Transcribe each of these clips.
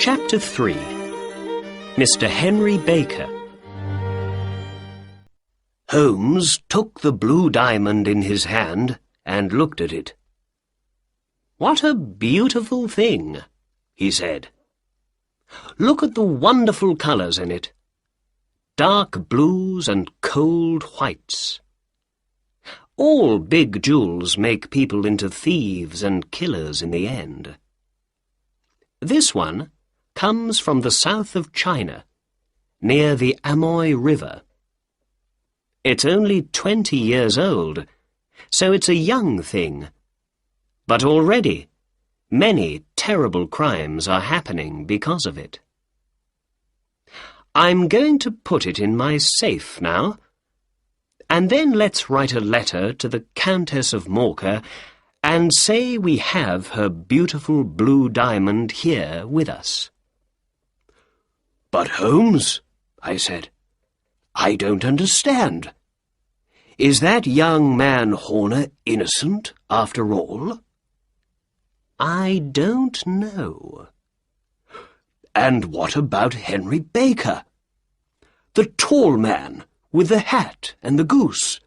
Chapter 3. Mr. Henry Baker. Holmes took the blue diamond in his hand and looked at it. "What a beautiful thing," he said. "Look at the wonderful colours in it. Dark blues and cold whites. All big jewels make people into thieves and killers in the end. This one comes from the south of China, near the Amoy River. It's only 20 years old, so it's a young thing. But already, many terrible crimes are happening because of it. I'm going to put it in my safe now, and then let's write a letter to the Countess of Morcar and say we have her beautiful blue diamond here with us." "But Holmes," I said, "I don't understand. Is that young man Horner innocent after all?" "I don't know." "And what about Henry Baker? The tall man with the hat and the goose?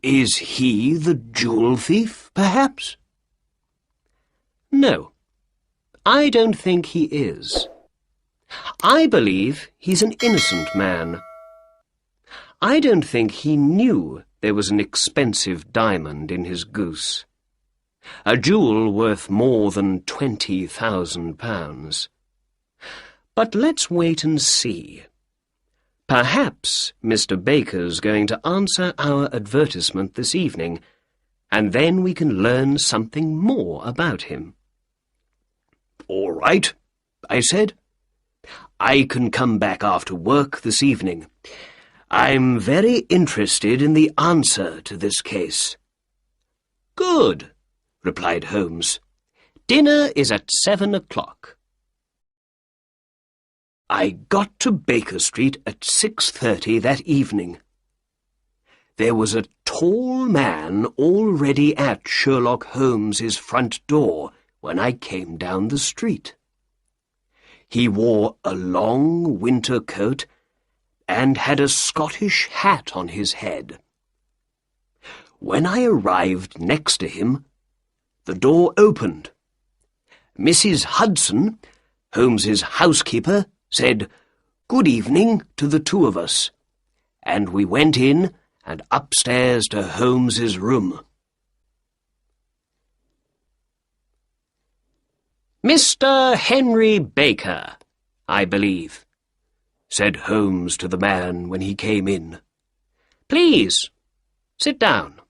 Is he the jewel thief, perhaps?" "No, I don't think he is. I believe he's an innocent man. I don't think he knew there was an expensive diamond in his goose, a jewel worth more than £20,000. But let's wait and see. Perhaps Mr. Baker's going to answer our advertisement this evening, and then we can learn something more about him." "All right," I said. "I can come back after work this evening. I'm very interested in the answer to this case." "Good," replied Holmes. "Dinner is at 7 o'clock. I got to Baker Street at 6:30 that evening. There was a tall man already at Sherlock Holmes's front door when I came down the street. He wore a long winter coat and had a Scottish hat on his head. When I arrived next to him, the door opened. Mrs. Hudson, Holmes's housekeeper, said, 'Good evening' to the two of us, and we went in and upstairs to Holmes's room. "Mr. Henry Baker, I believe," said Holmes to the man when he came in. "Please, sit down."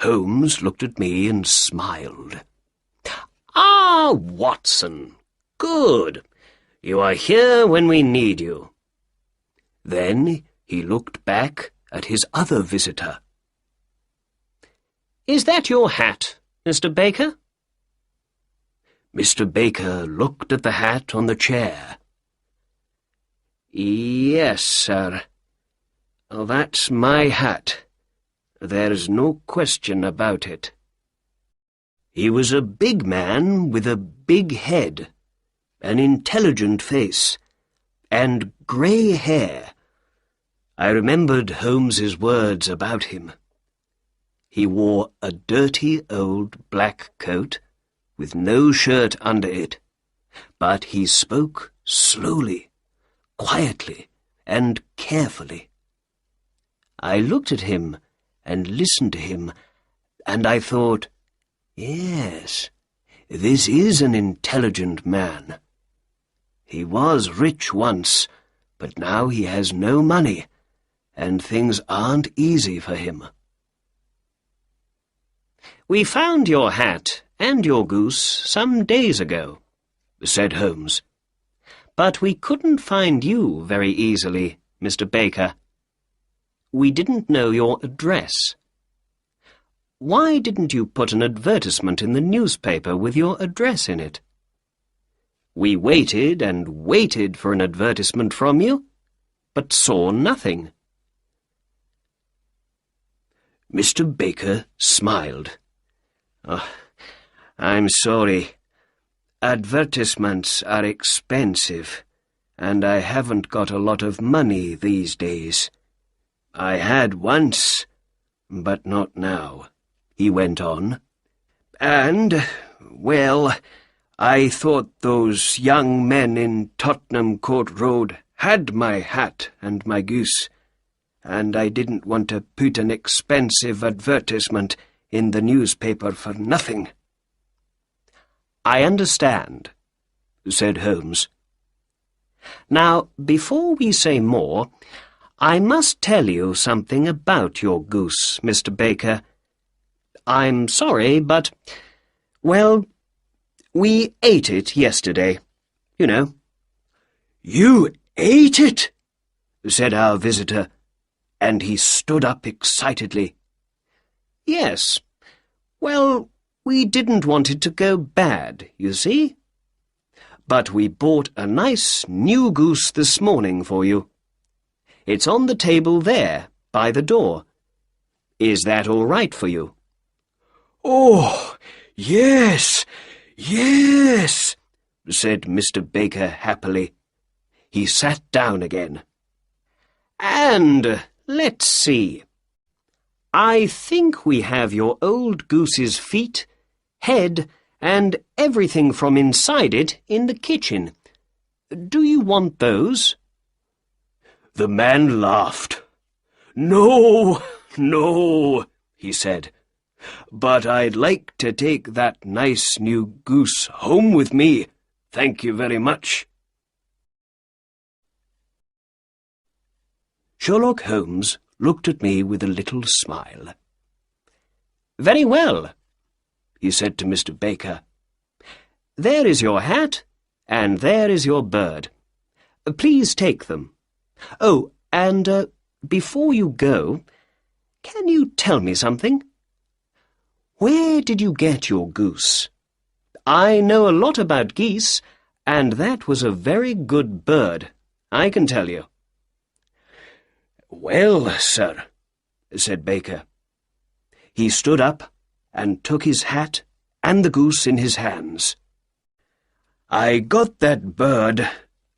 Holmes looked at me and smiled. "Ah, Watson, good. You are here when we need you." Then he looked back at his other visitor. "Is that your hat, Mr. Baker?" Mr. Baker looked at the hat on the chair. "Yes, sir. That's my hat. There's no question about it." He was a big man with a big head, an intelligent face, and grey hair. I remembered Holmes's words about him. He wore a dirty old black coat, with no shirt under it, but he spoke slowly, quietly, and carefully. I looked at him and listened to him, and I thought, yes, this is an intelligent man. He was rich once, but now he has no money, and things aren't easy for him. "We found your hat and your goose some days ago," said Holmes. "But we couldn't find you very easily, Mr. Baker. We didn't know your address. Why didn't you put an advertisement in the newspaper with your address in it? We waited and waited for an advertisement from you, but saw nothing." Mr. Baker smiled. "Oh, I'm sorry. Advertisements are expensive, and I haven't got a lot of money these days. I had once, but not now," he went on. "And, well, I thought those young men in Tottenham Court Road had my hat and my goose, and I didn't want to put an expensive advertisement in the newspaper for nothing." "I understand," said Holmes. "Now, before we say more, I must tell you something about your goose, Mr. Baker. I'm sorry, but, well, we ate it yesterday, you know." "You ate it?" said our visitor, and he stood up excitedly. "Yes. Well, we didn't want it to go bad, you see. But we bought a nice new goose this morning for you. It's on the table there, by the door. Is that all right for you?" "Oh, yes, yes," said Mr. Baker happily. He sat down again. "And let's see. I think we have your old goose's feet, head, and everything from inside it in the kitchen. Do you want those?" The man laughed. "No, no," he said, "but I'd like to take that nice new goose home with me. Thank you very much." Sherlock Holmes looked at me with a little smile. "Very well," he said to Mr. Baker. "There is your hat, and there is your bird. Please take them. Oh, and before you go, can you tell me something? Where did you get your goose? I know a lot about geese, and that was a very good bird, I can tell you." "Well, sir," said Baker. He stood up and took his hat and the goose in his hands. "I got that bird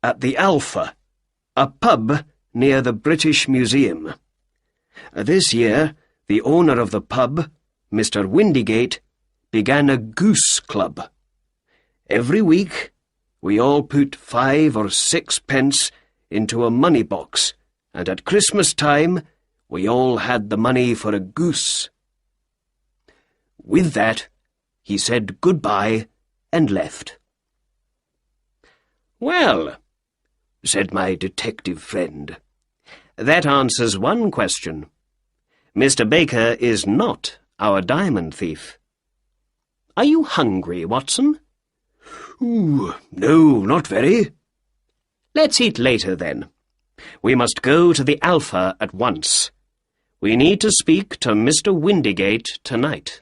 at the Alpha, a pub near the British Museum. This year, the owner of the pub, Mr. Windigate, began a goose club. Every week, we all put 5 or 6 pence into a money box, and at Christmas time, we all had the money for a goose." With that, he said goodbye and left. "Well," said my detective friend, "that answers one question. Mr. Baker is not our diamond thief. Are you hungry, Watson?" "Ooh, no, not very." "Let's eat later, then. We must go to the Alpha at once. We need to speak to Mr. Windigate tonight."